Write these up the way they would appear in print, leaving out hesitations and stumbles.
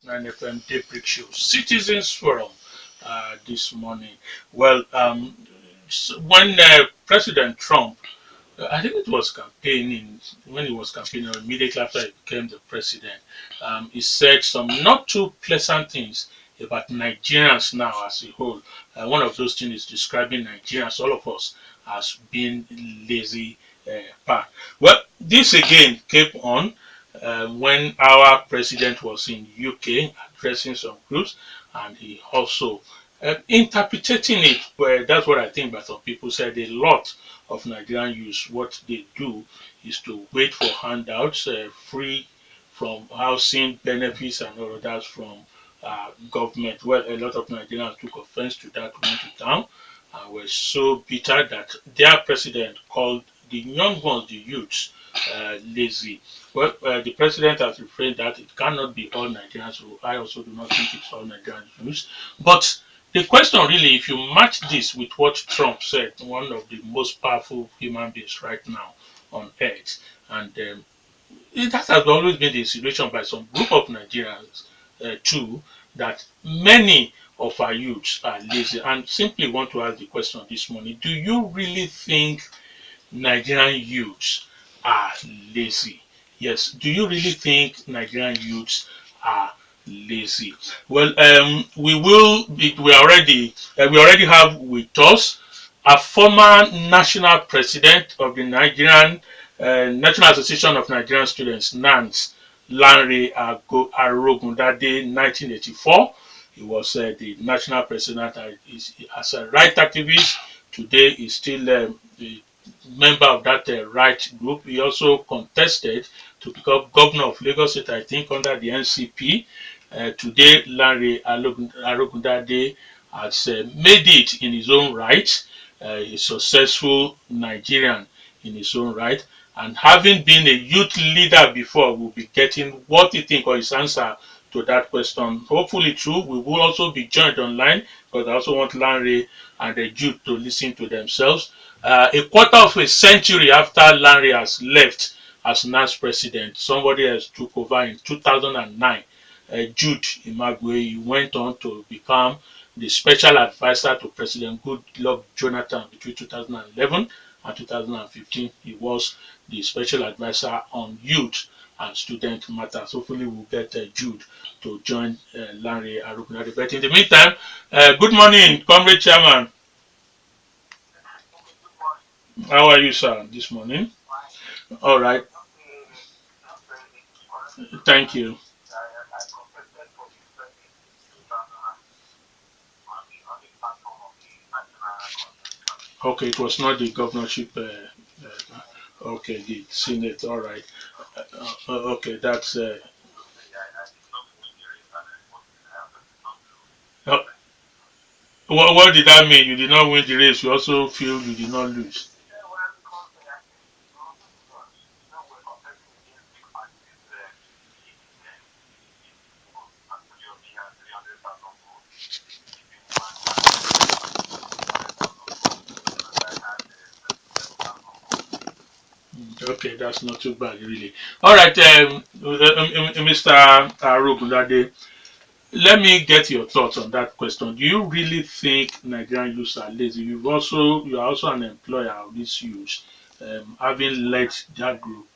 FM Daybreak Show, Citizens Forum, this morning. Well, when President Trump, I think it was campaigning, when he was campaigning, or immediately after he became the president, he said some not too pleasant things about Nigerians now as a whole. One of those things is describing Nigerians, all of us, as being lazy. Well, this again came on when our president was in UK addressing some groups, and he also interpreting it. Well, that's what I think. But some people said a lot of Nigerian youths, what they do is to wait for handouts, free from housing benefits and all of that from government. Well, a lot of Nigerians took offense to that, went to town, and were so bitter that their president called the young ones, the youths, lazy. Well, the president has refrained that it cannot be all Nigerians, so I also do not think it's all Nigerian youths. But the question really, if you match this with what Trump said, one of the most powerful human beings right now on earth, and that has always been the situation by some group of Nigerians too, that many of our youths are lazy. And simply want to ask the question this morning: do you really think Nigerian youths are lazy? Yes. Do you really think Nigerian youths are lazy? Well, we already have with us a former national president of the Nigerian National Association of Nigerian Students, NANS, Lanre Arogundade, 1984. He was the national president as a right activist. Today, he's still the member of that right group. He also contested to become governor of Lagos State, I think, under the NCP. Today, Lanre Arogundade has made it in his own right, a successful Nigerian in his own right. And having been a youth leader before, we'll be getting what he thinks or his answer to that question. Hopefully true. We will also be joined online, because I also want Lanre and Jude to listen to themselves. A quarter of a century after Lanre has left as NANS president, somebody else took over in 2009. Jude Imagwe, he went on to become the special advisor to President Goodluck Jonathan between 2011 and 2015. He was the special advisor on youth and student matters. Hopefully we'll get Jude to join Lanre Arogundade. But in the meantime, good morning, Comrade Chairman. How are you, sir, this morning? All right. Thank you. Okay, it was not the governorship. Okay, the Senate. All right. Okay, that's. What did that mean? You did not win the race. You also feel you did not lose. Okay, that's not too bad, really. All right, Mr. Arogundade, let me get your thoughts on that question. Do you really think Nigerian youths are lazy? You are also an employer of these youths, having led that group.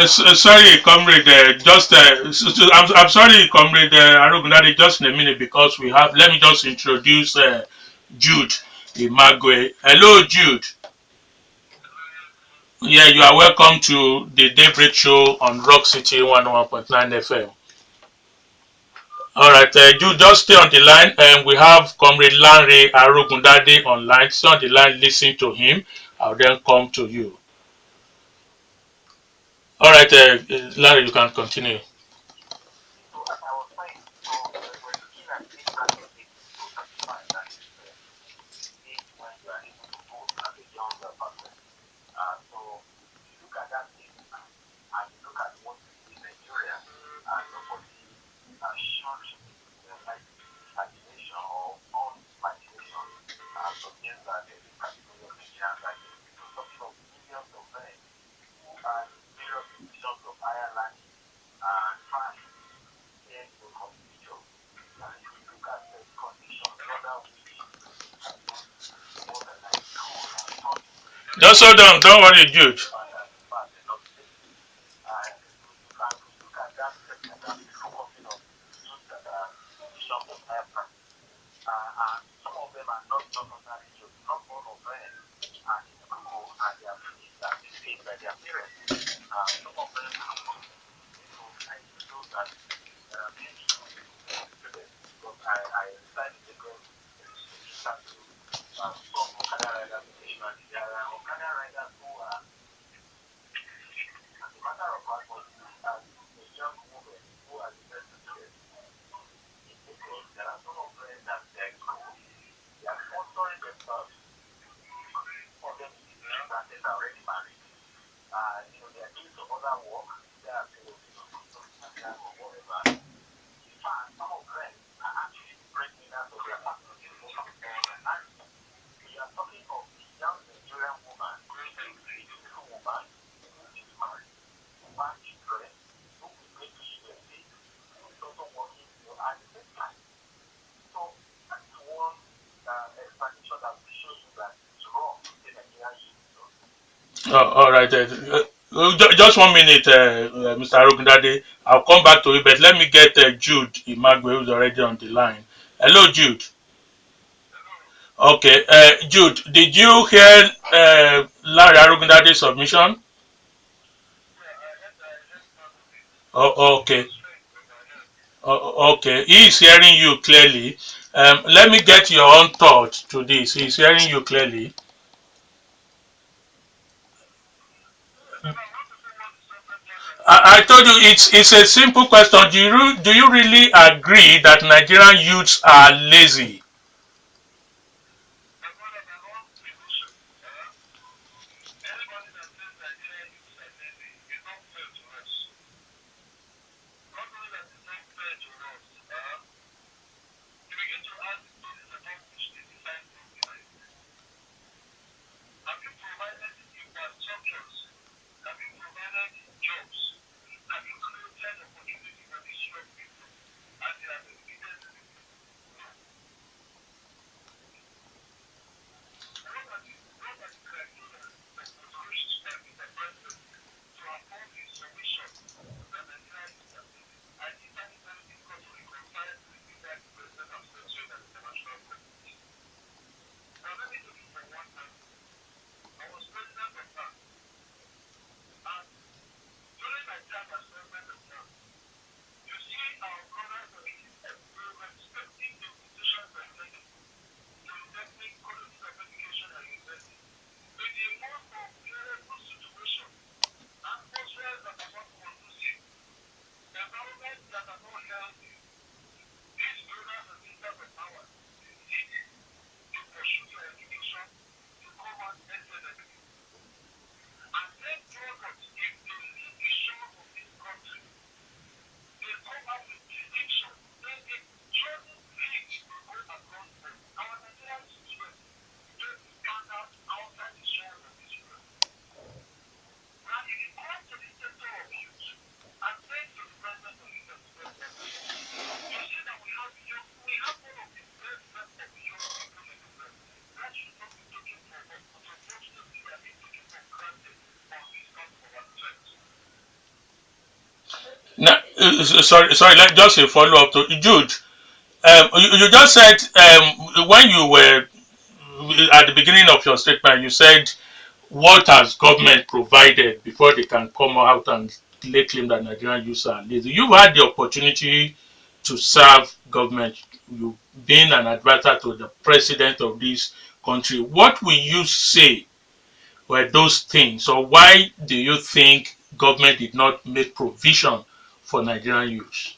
Sorry, comrade. I'm sorry, comrade Arogundade. Just in a minute, because we have. Let me just introduce Jude Imagwe. Hello, Jude. Yeah, you are welcome to the Daybreak Show on Rock City 101.9 FM. All right, Jude, just stay on the line, and we have Comrade Lanre Arogundade online. Stay on the line, listen to him. I'll then come to you. right, Larry, you can continue. Just hold on, don't worry, Jude. Oh, all right. Just 1 minute, Mr. Arogundade. I'll come back to you, but let me get Jude Imagwe, who's already on the line. Hello, Jude. Okay, Jude, did you hear Lanre Arogundade's submission? Oh, okay. Okay, he is hearing you clearly. Let me get your own thought to this. He's hearing you clearly. I told you it's a simple question. Do you really agree that Nigerian youths are lazy? Now, sorry. Just a follow up to Jude. You just said when you were at the beginning of your statement, you said what has government provided before they can come out and lay claim that Nigerian youths are lazy. You've had the opportunity to serve government. You've been an advisor to the president of this country. What will you say were those things, or why do you think government did not make provision for Nigerian youths.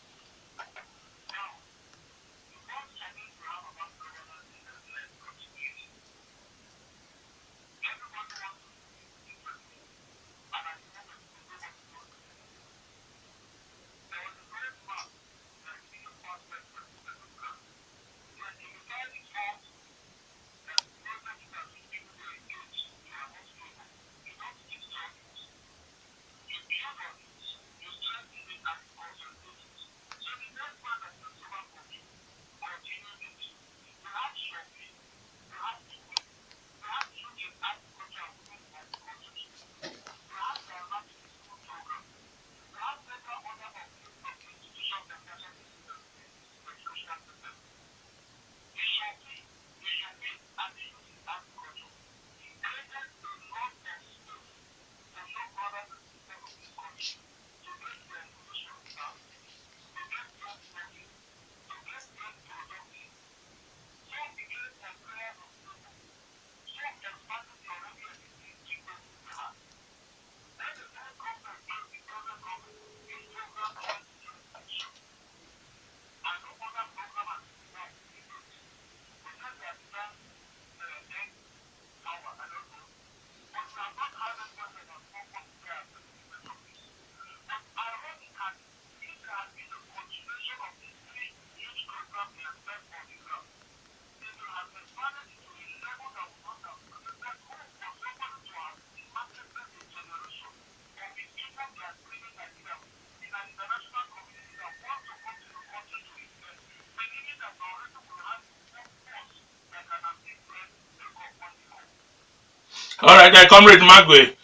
All right, Comrade Magwe,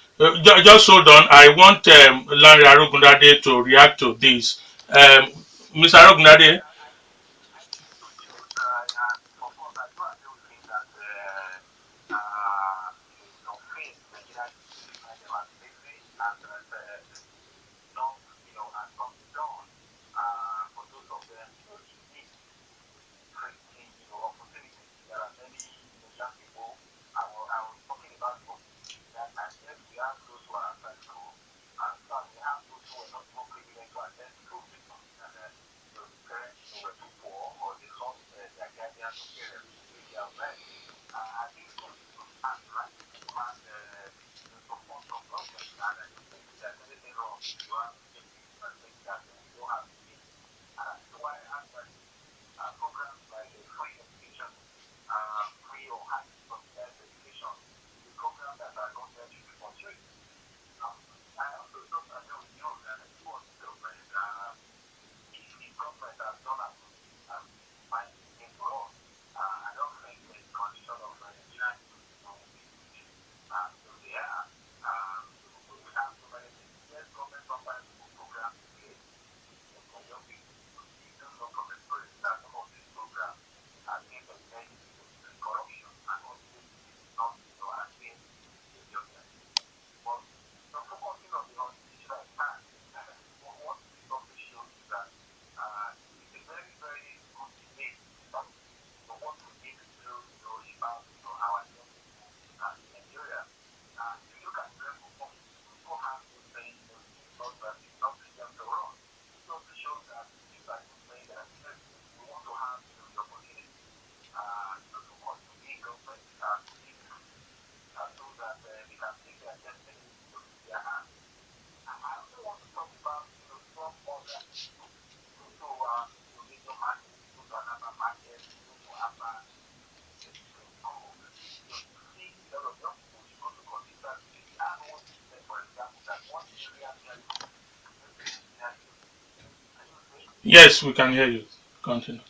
just hold on. I want Lanre Arogundade to react to this. Mr. Arogundade. Yes, we can hear you. Continue.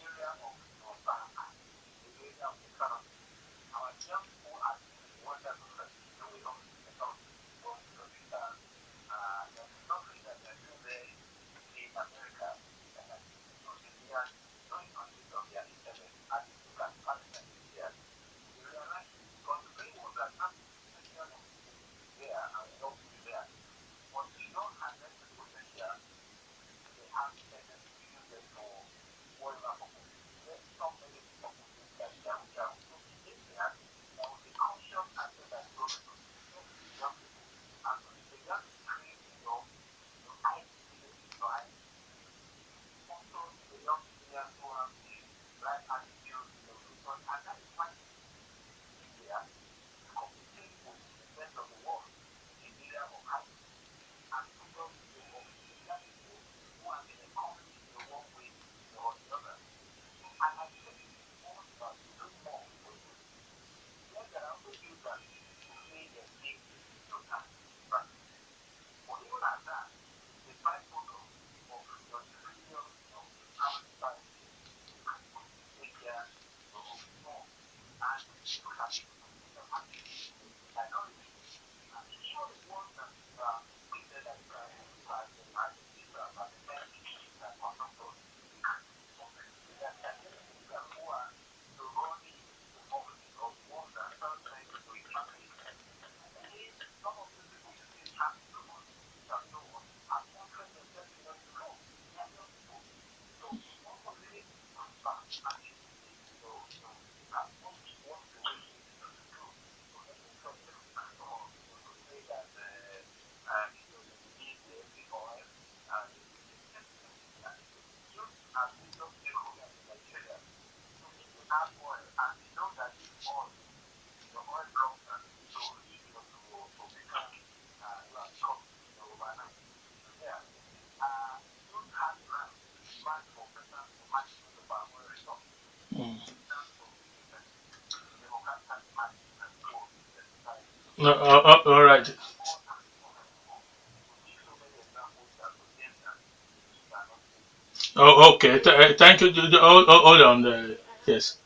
All right. Oh, okay. Thank you. Hold on. Yes.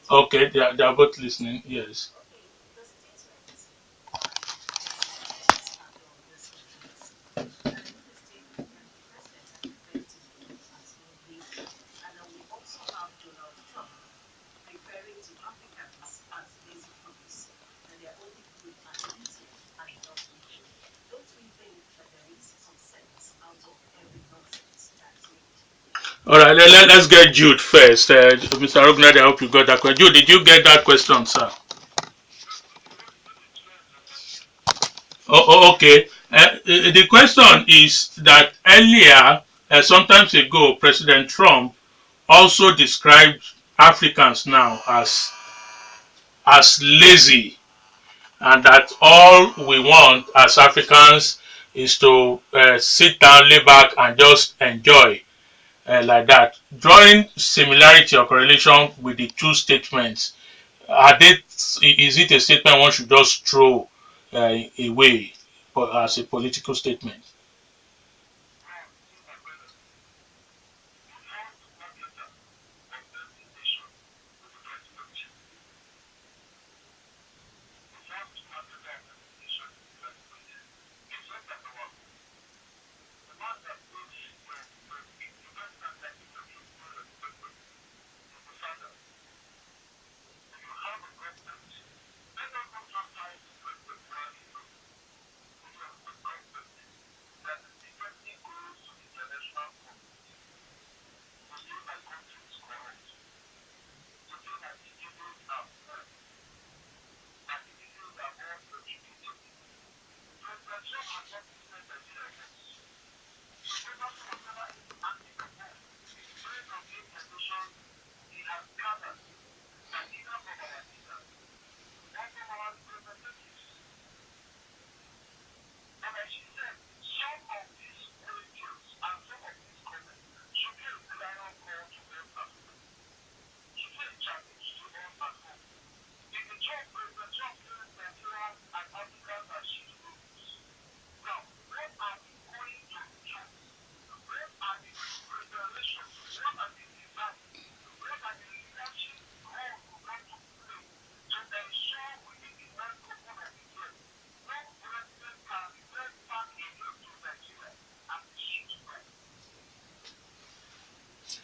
Okay. They are both listening. Yes. All right. Let's get Jude first. Mr. Arogundade, I hope you got that question. Jude, did you get that question, sir? Okay. The question is that earlier, sometimes ago, President Trump also described Africans now as lazy, and that all we want as Africans is to sit down, lay back, and just enjoy like that. Drawing similarity or correlation with the two statements, are they, is it a statement one should just throw away as a political statement?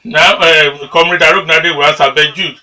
Now, Comrade Arogundade will answer, but Jude.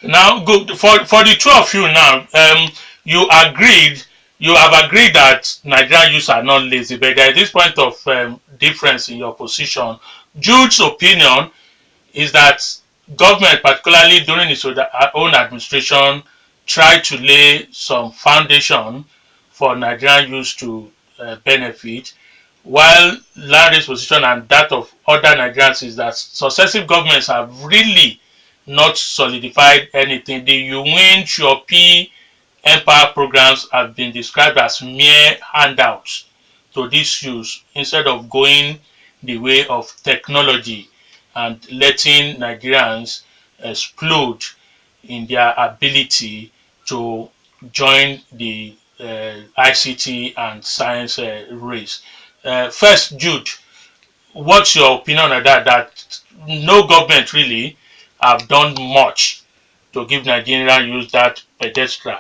Now, good for the two of you now. You agreed, you have agreed that Nigerian youths are not lazy, but there is this point of difference in your position. Jude's opinion is that government, particularly during its own administration, tried to lay some foundation for Nigerian youth to benefit, while Lanre's position and that of other Nigerians is that successive governments have really not solidified anything. The You Win, Shiopi, Empower programs have been described as mere handouts to these youths instead of going the way of technology and letting Nigerians explode in their ability to join the ICT and science race. First, Jude, what's your opinion on that? That no government really have done much to give Nigerian youth that pedestal.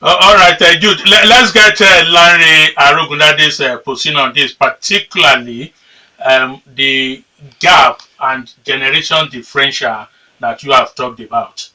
All right, Jude. Let's get Lanre Arogundade's position on this, particularly the gap and generation differential that you have talked about.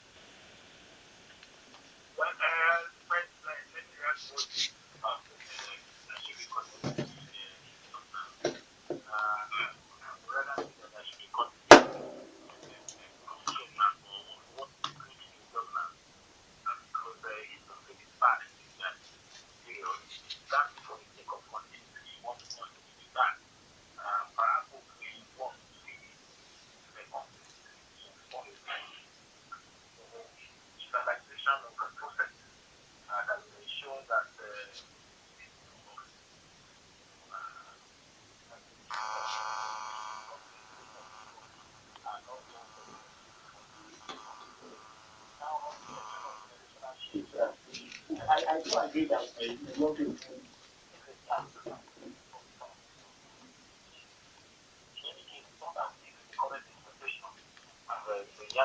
I do agree that a lot of young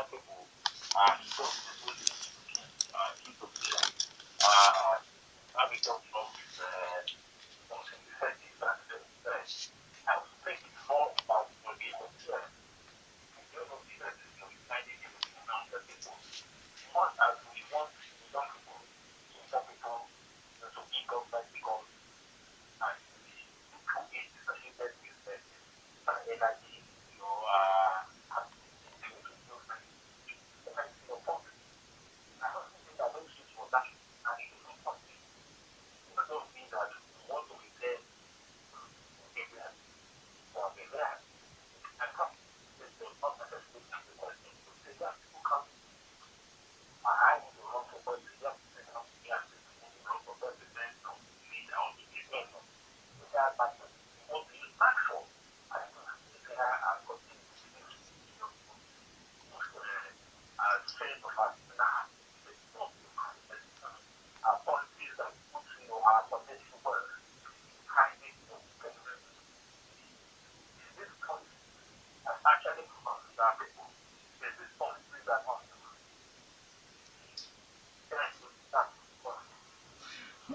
people are so having done from I think it's more about the not as we want young people, some people to be government because it's associated with energy,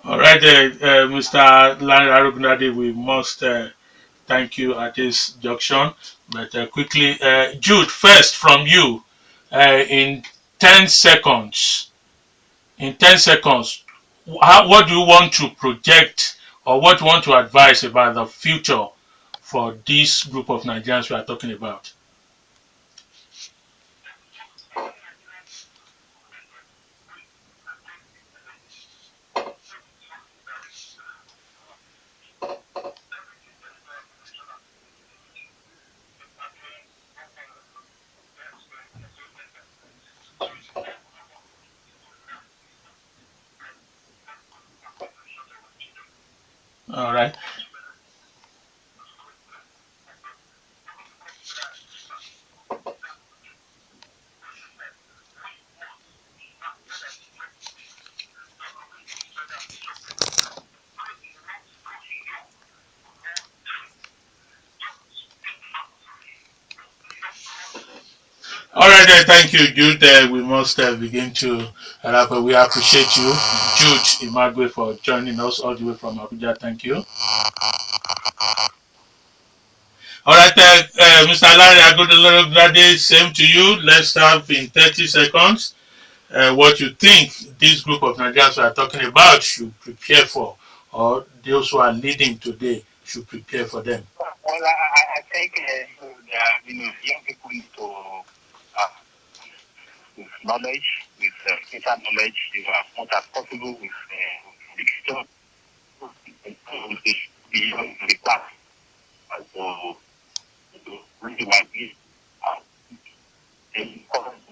All right, Mr. Lanre Arogundade, we must thank you at this junction. But quickly, Jude, first from you, in 10 seconds. In 10 seconds, what do you want to project or what do you want to advise about the future for this group of Nigerians we are talking about? All right. All right, thank you, Jude. We must begin to wrap up. We appreciate you, Jude Imagwe, for joining us all the way from Abuja. Thank you. All right, Mr. Lanre Arogundade, same to you. Let's have in 30 seconds what you think this group of Nigerians we are talking about should prepare for, or those who are leading today should prepare for them. Well, I think young people need to with knowledge, with data knowledge, as much as possible with digital, with the class. So, really like this, important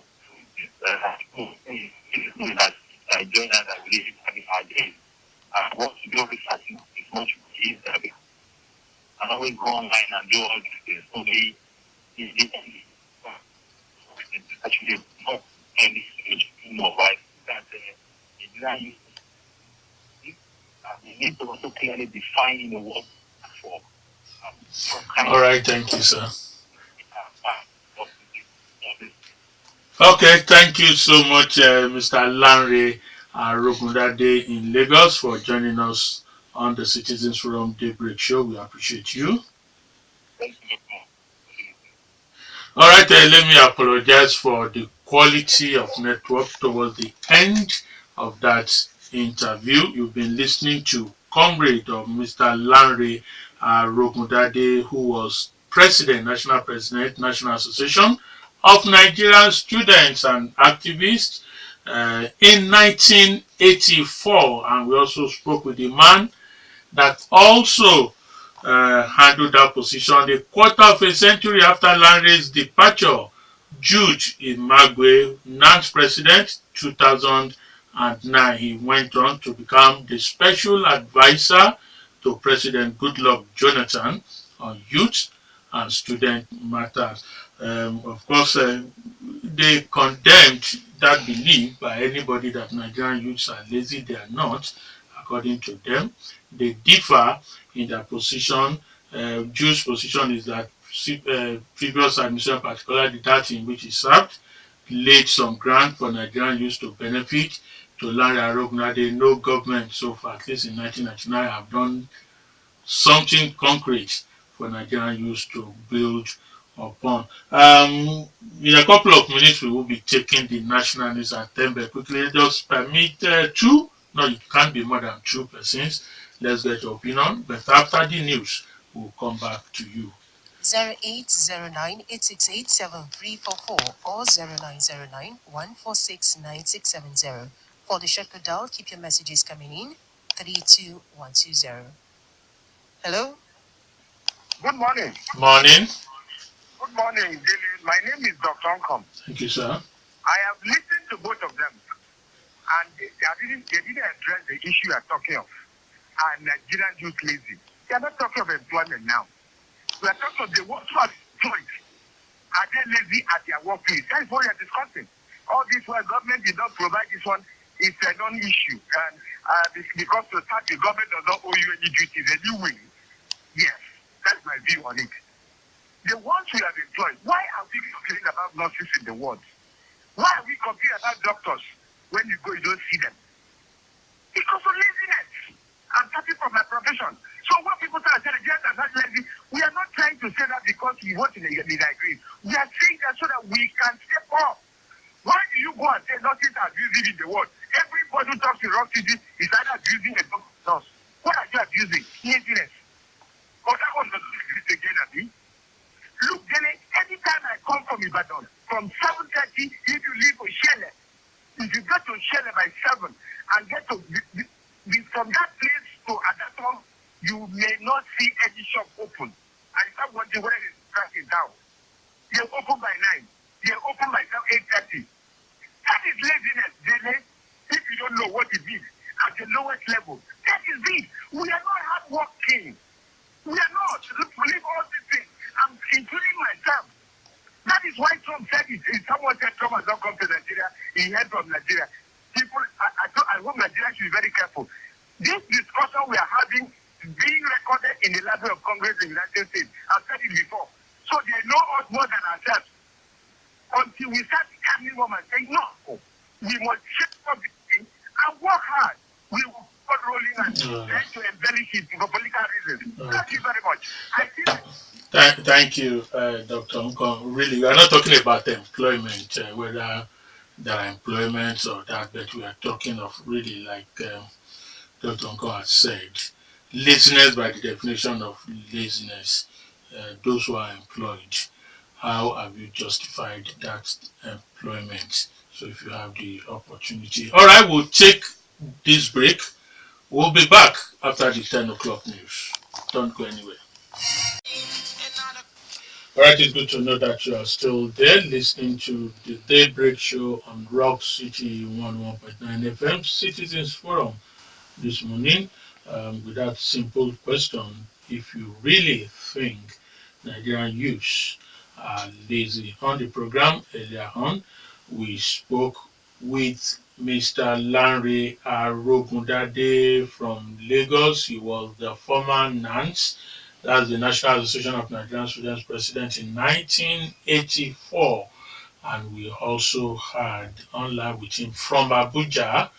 that I join and I believe having our day. What to do researching is much easier. I always go online and do all these things. So they actually not any mobile that they need to also clearly define the word for. All right, thank you, sir. Okay, thank you so much, Mr. Lanre Arogundade in Lagos, for joining us on the Citizens Forum Daybreak Show. We appreciate you. Thank you. All right, let me apologize for the quality of network towards the end of that interview. You've been listening to Comrade of Mr. Lanre Arogundade, who was President, National President, National Association of Nigerian Students and Activists in 1984. And we also spoke with the man that also handled that position a quarter of a century after Lanre's departure. Jude Imagwe, NANS President, 2009. He went on to become the special advisor to President Goodluck Jonathan on youth and student matters. Of course, they condemned that belief by anybody that Nigerian youths are lazy. They are not, according to them. They differ in their position. Jude's position is that previous administration, particularly that in which he served, laid some grant for Nigerian youth to benefit. To Lanre Arogundade, no government so far, at least in 1999, have done something concrete for Nigerian youth to build upon. In a couple of minutes, we will be taking the national news at 10, but quickly, just permit two. No, it can't be more than two persons. Let's get your opinion. But after the news, we'll come back to you. 0809-868-7344 or 0909-146-9670. For the short dial, keep your messages coming in. 32120. Hello? Good morning. Morning. Good morning, Dele. My name is Dr. Unkom. Thank you, sir. I have listened to both of them, and they didn't address the issue you are talking of. And Nigerian youth lazy. They are not talking of employment now. We are talking of the ones who are employed. Are they lazy at their workplace? That is what we are discussing. All this where government did not provide this one is a non-issue. And because to start, the government does not owe you any duties anyway. Yes, that's my view on it. The ones we have employed, why are we complaining about nurses in the wards? Why are we complaining about doctors? When you go, you don't see them. Because of laziness. I'm starting from my profession. So when people say Nigerians are not lazy, we are not trying to say that because we want to agree. We are saying that so that we can step up. Why do you go and say nurses are abusing in the world? Everybody who talks in rock city is either abusing a nurse. What are you abusing? Laziness. Oh, that one doesn't exist again, Abi. Look, Dele, anytime I come from Ibadan, from 7:30, if you leave for Chienye, if you get to Chienye by 7 and get to from that place to Adaton, you may not see any shop open. And start wondering where is traffic down. They're open by 9. They're open by 8:30. That is laziness, Dele. If you don't know what it is at the lowest level, that is it. We are not hardworking. We are not. Leave all these things. I'm including myself. That is why Trump said it. If someone said Trump has not come to Nigeria, he heard from Nigeria. People, I hope Nigeria should be very careful. This discussion we are having is being recorded in the Library of Congress in the United States. I've said it before. So they know us more than ourselves. Until we start coming home and saying, no, we must check up this thing and work hard. We will start rolling and try to embellish it for political reasons. Thank you very much. Thank you, Dr. Unkom. Really, we are not talking about employment, whether there are employments or that, but we are talking of really, like Dr. Unkom has said, laziness by the definition of laziness. Those who are employed, how have you justified that employment? So if you have the opportunity. All right, we'll take this break. We'll be back after the 10 o'clock news. Don't go anywhere. All right, it's good to know that you are still there listening to the Daybreak Show on Rock City 101.9 FM Citizens Forum this morning with that simple question. If you really think Nigerian youths are lazy. On the program earlier on, we spoke with Mr. Lanre Arogundade from Lagos. He was the former NANS, that's the National Association of Nigerian Students President, in 1984. And we also had online with him from Abuja,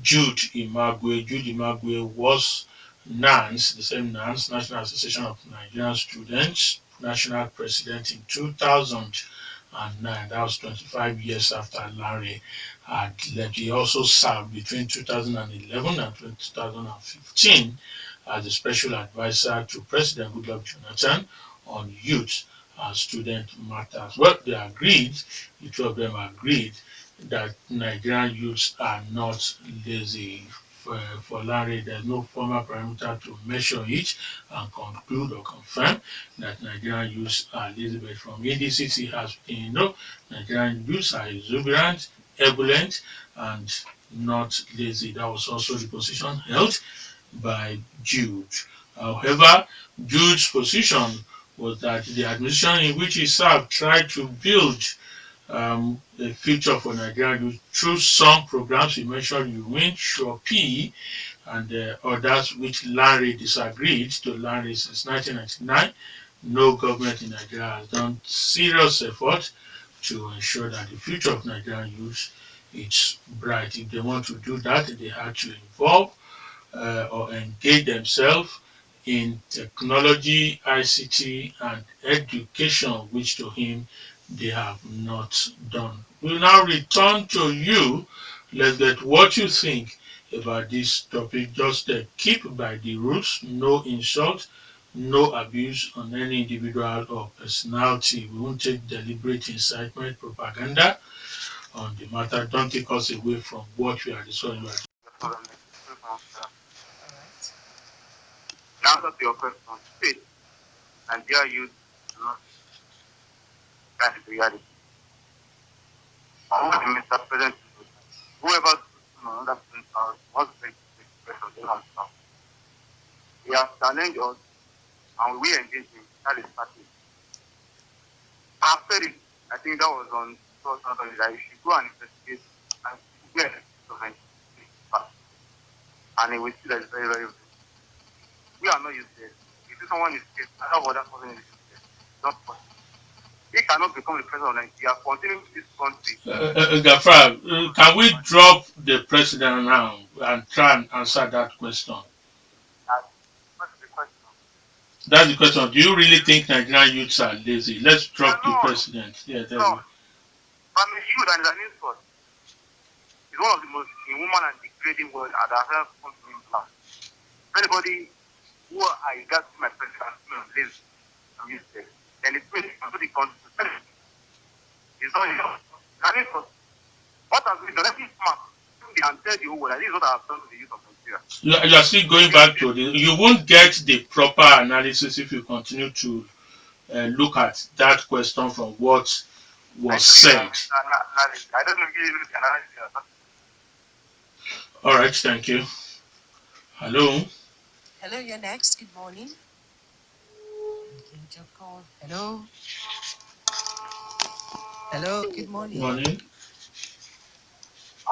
Jude Imagwe. Jude Imagwe was NANS, the same NANS, National Association of Nigerian Students, national president in 2009. That was 25 years after Lanre had left. He also served between 2011 and 2015 as a special advisor to President Goodluck Jonathan on youth and student matters. Well, they agreed, the two of them agreed that Nigerian youths are not lazy. For Larry, there's no formal parameter to measure it and conclude or confirm that Nigerian youths are lazy. But from indices he has been, Nigerian youths are exuberant, ebullient, and not lazy. That was also the position held by Jude. However, Jude's position was that the administration in which he served tried to build a future for Nigeria youth through some programs. He mentioned you win, Sure P, and others which Lanre disagreed to. Lanre since 1999. No government in Nigeria has done serious effort to ensure that the future of Nigerian youth is bright. If they want to do that, they had to involve or engage themselves in technology, ICT, and education, which to him they have not done. We'll now return to you. Let's get what you think about this topic. Just keep by the rules, no insult, no abuse on any individual or personality. We won't take deliberate incitement, propaganda on the matter. Don't take us away from what we are discussing. Alright. Now to your question, state Nigeria youth do not that is reality. What the Mr. President whoever another wants to take the expression they have now. He has challenged us and we engage him. That is starting. After it, I think that was on Saturday that you should go and investigate and get it. And he will see that it's very, very good. We are not useless. If someone is useless, I don't know what that person is useless. Not possible. He cannot become the president of Nigeria, continue this country. Gafar, can we drop the president now and try and answer that question? What's the question? That's the question. Do you really think Nigerian youths are lazy? Let's drop the president. Yeah, there No. we But you and an insult. He's one of the most inhuman and degrading words that have ever come to me in class. Anybody who I got to my president lazy, I'm useless. Then it's really somebody comes to tell me. It's not enough. An insult. What has been done? Let me smart. And tell the whole world that this is what I have done to the youth of Nigeria. You are still going back to the. You won't get the proper analysis if you continue to look at that question from what was said. I don't know if you look at analysis. All right, thank you. Hello. Hello, you're next. Good morning. Okay, job call. Hello. Hello, good morning. Morning.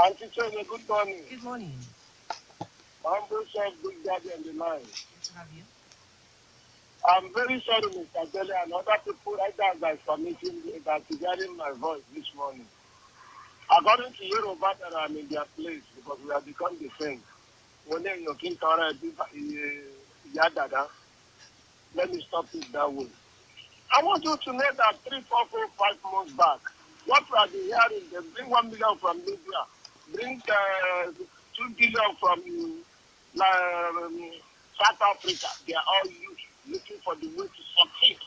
Auntie Chienye, good morning. Good morning. Humble self, Big Daddy on the line. Good to have you. I'm very sorry, Mr. Dele, and other people like that guys for meeting me that is hearing my voice this morning. According to Yoruba, that I'm in their place because we have become the same. When you're looking at Yadada, let me stop it that way. I want you to know that 3, 4, 4, 5 months back, what we are hearing, they bring 1 million from Libya, bring 2 billion from South Africa. They are all youth looking for the way to succeed.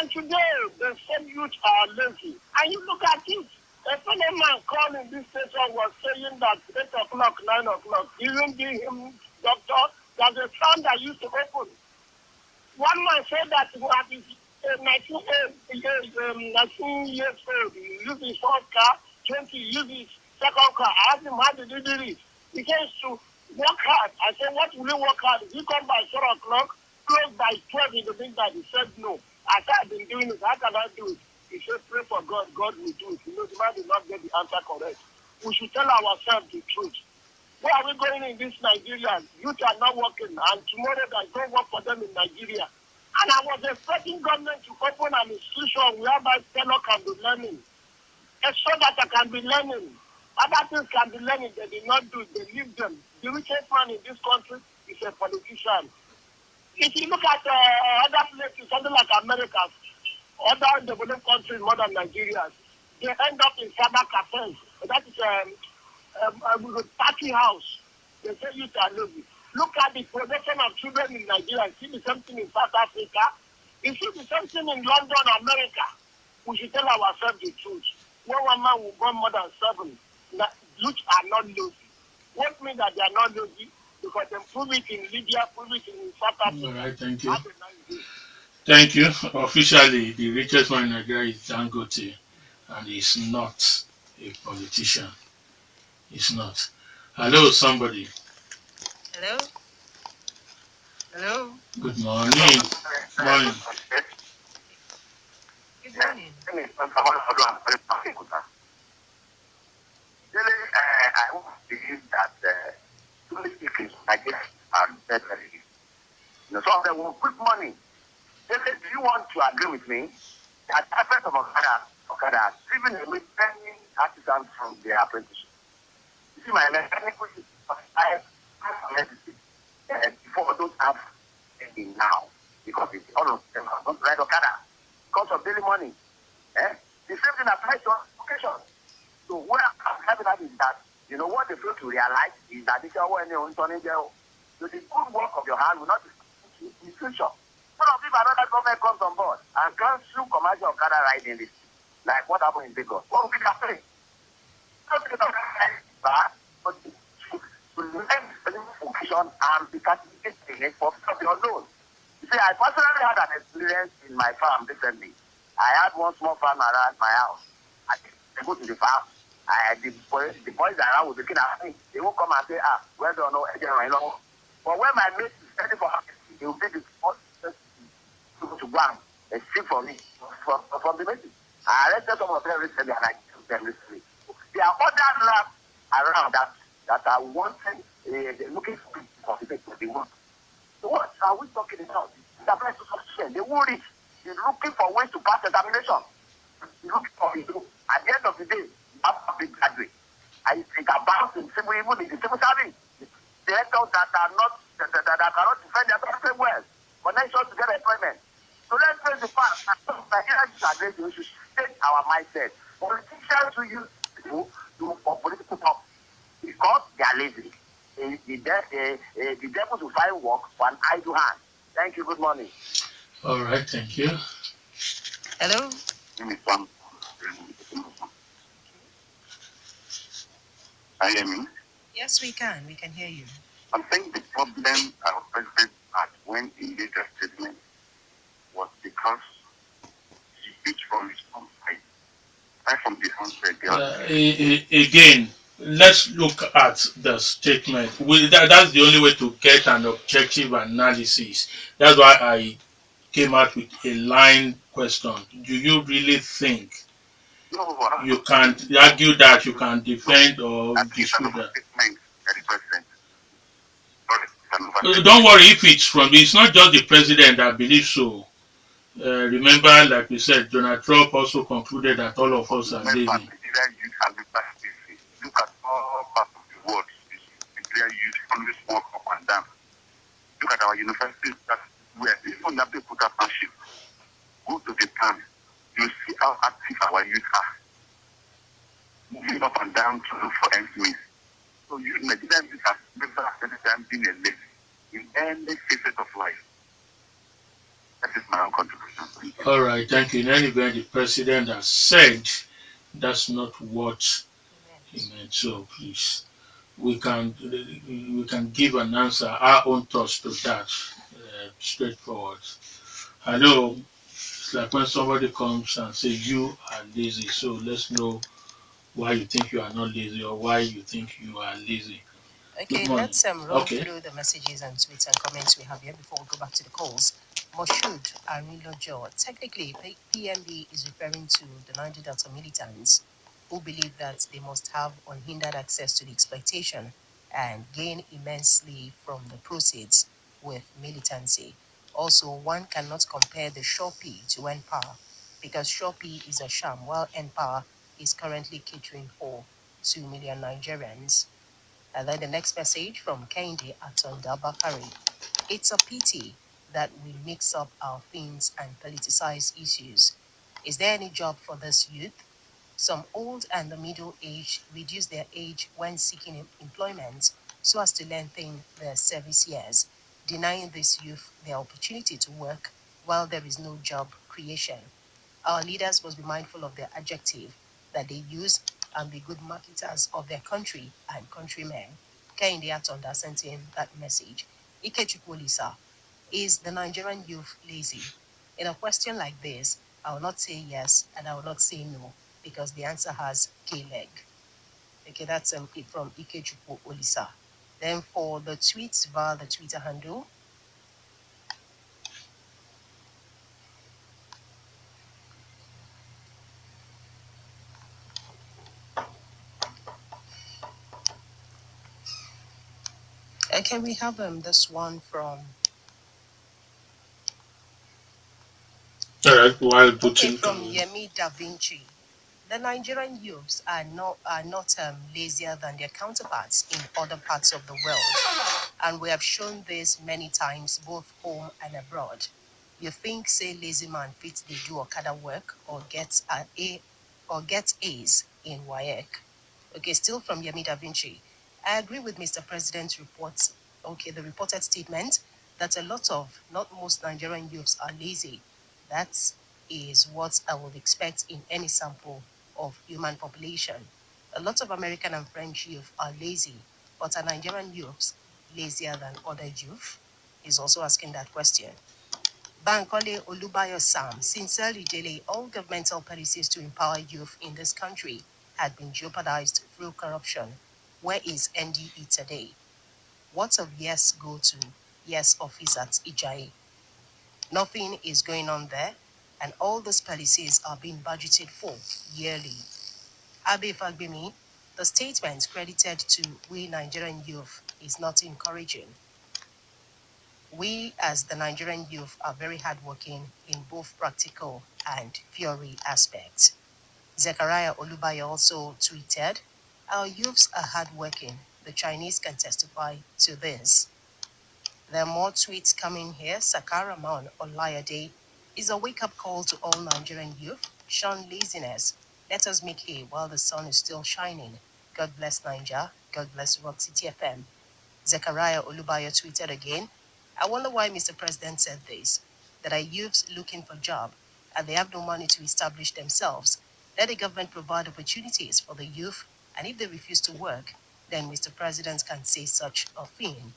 And today, the same youth are lazy. And you look at it. A fellow man calling this station was saying that 8 o'clock, 9 o'clock, even give him doctor, there's a sound that used to open. One man said that he was 19 years old. He used his first car, 20, he used his second car. I asked him, how did he do it? He says to work hard. I said, what will you work hard? If you come by 4 o'clock, close by 12 in the midnight. He said, no. I said, I've been doing it. How can I do it? He said, pray for God. God will do it. You know, the man did not get the answer correct. We should tell ourselves the truth. Where are we going in this Nigeria? Youth are not working, and tomorrow there's no work for them in Nigeria. And I was expecting government to open an institution whereby fellow can be learning, so that I can be learning. Other things can be learning, they did not do, they leave them. The richest man in this country is a politician. If you look at other places, something like America, other developed countries more than Nigeria, they end up in cyber cafes. That is a party house. They say you are lazy. Look at the production of children in Nigeria. See the same thing in South Africa. You see the same thing in London, America. We should tell ourselves the truth. No one man will born more than 7. Youth are not lazy. What means that they are not lazy? Because they prove it in Libya, prove it in South Africa. All right, thank you. Thank you. Officially, the richest man in Nigeria is Dangote, and he's not a politician. He's not. Hello, somebody. Hello? Hello? Good morning. Morning. Good morning. Really, I want to believe that truly speaking, Nigerians are very, some of them will quick money. They say, do you want to agree with me that effort of Okada, even with many artisans from their apprenticeship? You see, my mechanic, which is before don't have any now, because it's all of them are not right Okada, because of daily money. The same thing applies to education. So what I'm having that is that, what they fail to realize is that this is when you're turning there. So the good work of your hand will not be in the future. What if another government comes on board and cancel commercial Okada riding this, like what happened in Lagos? What will be happening? Not because of that, but to learn education and be certificated for the unknown. You see, I personally had an experience in my farm recently. I had one small farm around my house. I go to the farm. The boys around will be looking at me. They won't come and say, well done, no, but when my mate is ready for harvest, he will be the first person to go and speak for me from the message. I arrested some of them recently and I took them recently. There are other labs around that are wanting, they're looking for people to participate in the work. So what are we talking about? The applies to sufficient. They won't reach. They're looking for ways to pass examination. They're looking for it. At the end of the day, you have to be graduate. I think about in civil, even in the civil service, the electors that cannot defend their country well, for nations to get employment. So let's face the fact that Nigerians disagree. We should change our mindset. Politicians who use people for political purposes because they are lazy. The devils will find work for an idle hand. Thank you. Good morning. All right, thank you. Hello? I hear me? Yes, we can. We can hear you. I think the problem our president had when he made a statement was because he beat from his own side. Right from the onset. Again, let's look at the statement. That's the only way to get an objective analysis. That's why I came out with a line question. Do you really think you can argue that, you can defend or dispute that? Don't worry if it's from, it's not just the president that believes so. Remember, like we said, Donald Trump also concluded that all of us are lazy. Look at all parts of the world. Nigeria youth always walk up and down. Look at our universities where even that people put up township. Go to the town. You see how active our youth are. Moving up and down to look for employees. So Nigerian youth have never at any time been a lazy in any facet of life. That is my own contribution. All right, thank you. In any event, the president has said that's not what he meant. So please, we can give an answer, our own thoughts to that, straightforward. Hello, it's like when somebody comes and says you are lazy. So let's know why you think you are not lazy or why you think you are lazy. Okay, let's roll through the messages and tweets and comments we have here before we go back to the calls. Moshood Arilojo. Technically, PMB is referring to the Niger Delta militants who believe that they must have unhindered access to the exploitation and gain immensely from the proceeds with militancy. Also, one cannot compare the Shopee to NPower because Shopee is a sham while NPower is currently catering for 2 million Nigerians. And then the next message from Kehinde Atonda Bakari. It's a pity that we mix up our themes and politicize issues. Is there any job for this youth? Some old and the middle age reduce their age when seeking employment so as to lengthen their service years, denying these youth their opportunity to work while there is no job creation. Our leaders must be mindful of their adjective that they use and be good marketers of their country and countrymen. Kehinde Atonda sent in that message. Ikechukwu Lisa, is the Nigerian youth lazy? In a question like this, I will not say yes and I will not say no because the answer has K-leg. Okay, that's it from Ikechukwu Olisa. Then for the tweets via the Twitter handle, can we have this one from All right, while okay putting from Yemi Da Vinci? The Nigerian youths are not lazier than their counterparts in other parts of the world, and we have shown this many times, both home and abroad. You think, say, lazy man fits they do Okada work or gets an A or gets A's in WAEC. Okay, still from Yemi Da Vinci. I agree with Mr. President's report. Okay, the reported statement that a lot of, not most Nigerian youths are lazy. That is what I would expect in any sample of human population. A lot of American and French youth are lazy, but are Nigerian youths lazier than other youth? He's also asking that question. Bankole Olubayo Sam, sincerely Dele, all governmental policies to empower youth in this country had been jeopardized through corruption. Where is NDE today? What of yes go to yes office at Ijayi? Nothing is going on there, and all these policies are being budgeted for yearly. Abe Fagbemi, the statement credited to we Nigerian youth is not encouraging. We as the Nigerian youth are very hardworking in both practical and theory aspects. Zechariah Olubayo also tweeted, our youths are hardworking. The Chinese can testify to this. There are more tweets coming here. Sakara Man Olayade is a wake-up call to all Nigerian youth. Shun laziness. Let us make hay while the sun is still shining. God bless Niger. God bless Rock City FM. Zechariah Olubayo tweeted again, I wonder why Mr. President said this, that our youths looking for job and they have no money to establish themselves. Let the government provide opportunities for the youth, and if they refuse to work, then Mr. President can say such a thing.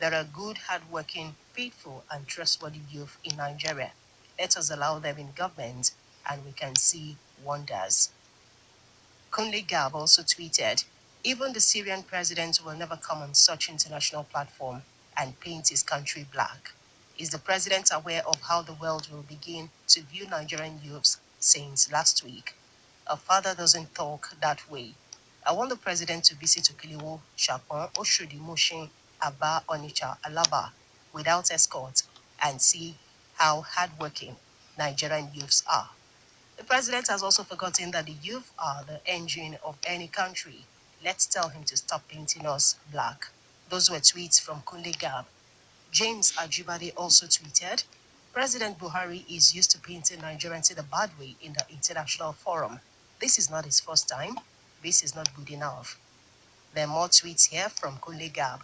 There are good, hardworking, faithful, and trustworthy youth in Nigeria. Let us allow them in government, and we can see wonders. Kunle Gab also tweeted, even the Syrian president will never come on such international platform and paint his country black. Is the president aware of how the world will begin to view Nigerian youths since last week? A father doesn't talk that way. I want the president to visit Okiliwo, Shapon, Oshodi, Mushin, Aba, Onitsha, Alaba without escort and see how hardworking Nigerian youths are. The president has also forgotten that the youth are the engine of any country. Let's tell him to stop painting us black. Those were tweets from Kunle Gab. James Ajibade also tweeted, President Buhari is used to painting Nigerians in a bad way in the international forum. This is not his first time. This is not good enough. There are more tweets here from Kunle Gab.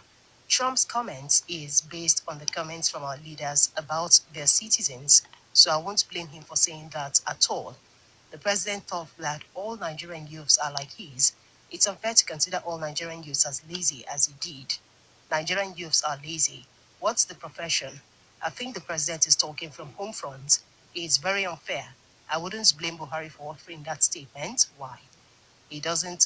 Trump's comments is based on the comments from our leaders about their citizens, so I won't blame him for saying that at all. The president thought that all Nigerian youths are like his. It's unfair to consider all Nigerian youths as lazy as he did. Nigerian youths are lazy. What's the profession? I think the president is talking from home front. It's very unfair. I wouldn't blame Buhari for offering that statement. Why? He doesn't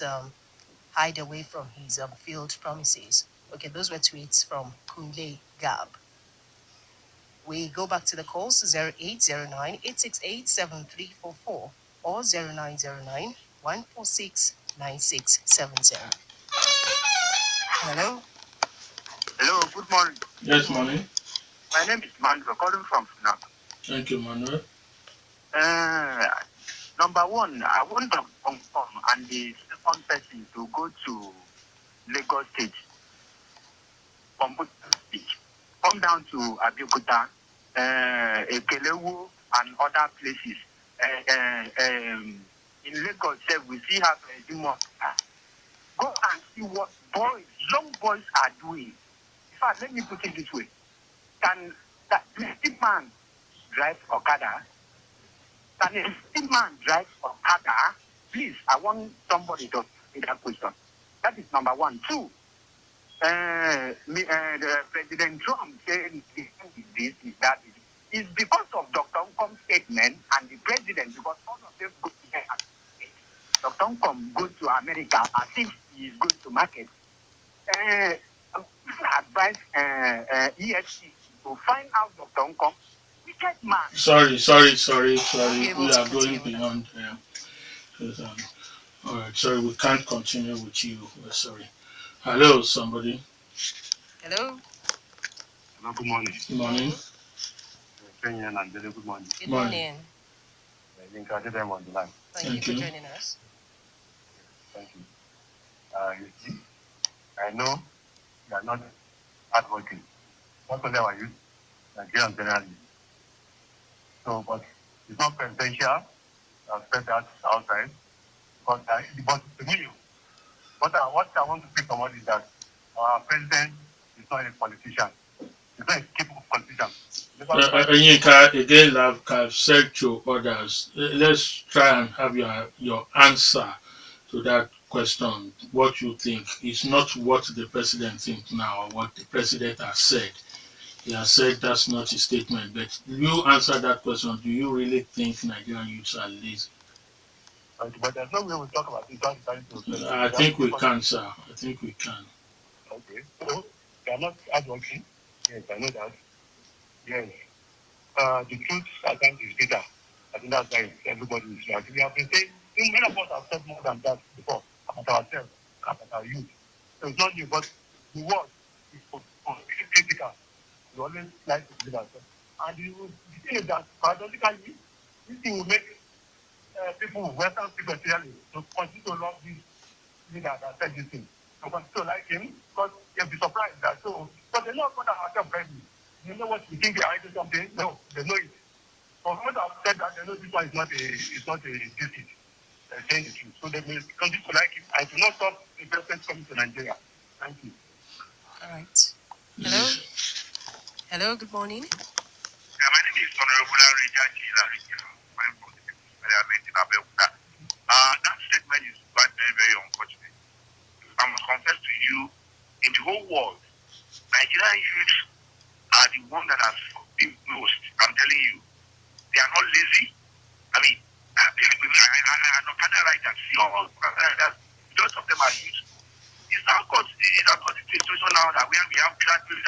hide away from his failed promises. Okay, those were tweets from Kunle Gab. We go back to the calls 0809 868 7344 or 0909 146 9670. Hello? Hello, good morning. Yes, morning. My name is Manuel, calling from Funab. Thank you, Manuel. Uh, Number one, I want to confirm, and the second person to go to Lagos State, come down to Abeokuta, Ekelewu, and other places. In Lagos, we see how go and see what young boys are doing. In fact, let me put it this way. Can that man drive Okada? Can a man drive Okada? Please, I want somebody to answer that question. That is number one. Two, the President Trump saying this is that is because of Dr. Nkom's statement and the president, because all of them go together. Dr. Nkom goes to America as if he is going to market. Advise EFC to find out Dr. Nkom. Wicked man. Sorry. We are going beyond. All right, sorry, we can't continue with you. We're sorry. Hello, somebody. Hello. Hello, good morning. Good morning. Chienye and Dele, good morning. Good morning. I think I did them on the line. Thank you for joining us. Thank you. You see, I know you are not hardworking. Not only our youth, Nigerian generally. So, but it's not presidential. I've said that outside. But to me, what I want to pick on is that our president is not a politician. He's not a capable politician. Again, like I've said to others, let's try and have your answer to that question. What you think is not what the president thinks now or what the president has said. He has said that's not his statement. But you answer that question. Do you really think Nigerian youths are lazy? But there's no way we talk about this. I think we can, sir. I think we can. Okay. So, they are not hardworking. Yes, I know that. Yes. The truth at times is bitter. I think that's why everybody is right. We have been saying, many of us have said more than that before about ourselves, about our youth. So it's not new, but the word is critical. We always like to believe ourselves. And the thing is that paradoxically, this thing will make people, Western people especially, to continue to love this leader that said this thing. To continue to like him, because they'll be surprised that so. But they know what ourselves ready. You know what we think they are doing something? No, they know it. For someone to have said that, they know this one is not a deceit. They're saying the truth. So they will continue to like it and to not stop the president coming to Nigeria. Thank you. All right. Hello. Hello, good morning. Yeah, my name is Honorable Lanre Arogundade. That statement is quite very, very unfortunate. I must confess to you, in the whole world, Nigerian youth are the one that has been most. I'm telling you, they are not lazy. I mean, I'm not kind of right that see all that. Most of them are youth. It's now got the situation now that we have graduate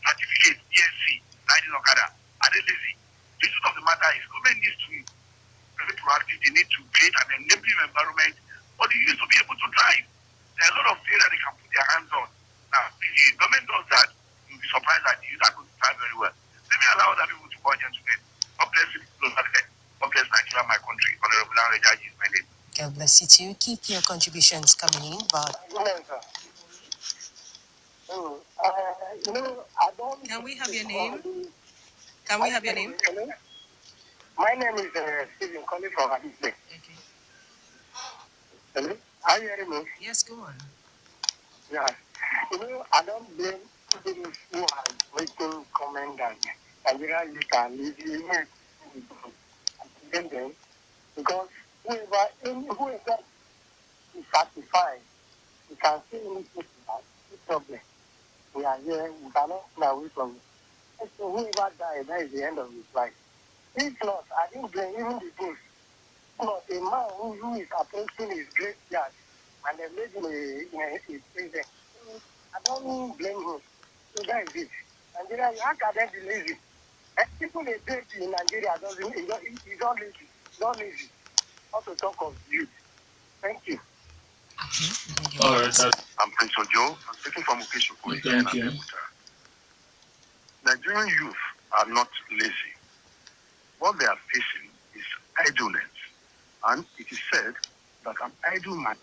certificate, ESC, riding Okada. Are they lazy? The truth of the matter is, government needs to be very proactive. They need to create an enabling environment for the youth to be able to drive. There are a lot of things that they can put their hands on. Now, if the government does that, you'll be surprised that the youth are going to drive very well. Let me allow other people to go, gentlemen. God bless you. God bless Nigeria, my country. Honorable Lanre Arogundade is my name. God bless you too. Keep your contributions coming in, but I don't. can we have your name? Can we have your name? My name is Stephen calling from Hadith. Okay. Hello? Are you hearing me? Yes, go on. Yeah. I don't blame people who are making comment that Nigeria you can leave you them because whoever is satisfied, you can see anything about the problem. We are here, we cannot run away from it. So whoever died, that is the end of his life. If not, I didn't blame even the bush. Not a man who is approaching his graveyard and they made him a president. I don't blame him. So that is it. Nigeria, how can they be lazy? People they date in Nigeria he's not lazy. He's not lazy. Not to talk of youth. Thank you. All right. I'm Prince Ojo. I'm speaking from Okeshukwu. Thank you. Nigerian youth are not lazy. What they are facing is idleness. And it is said that an idle man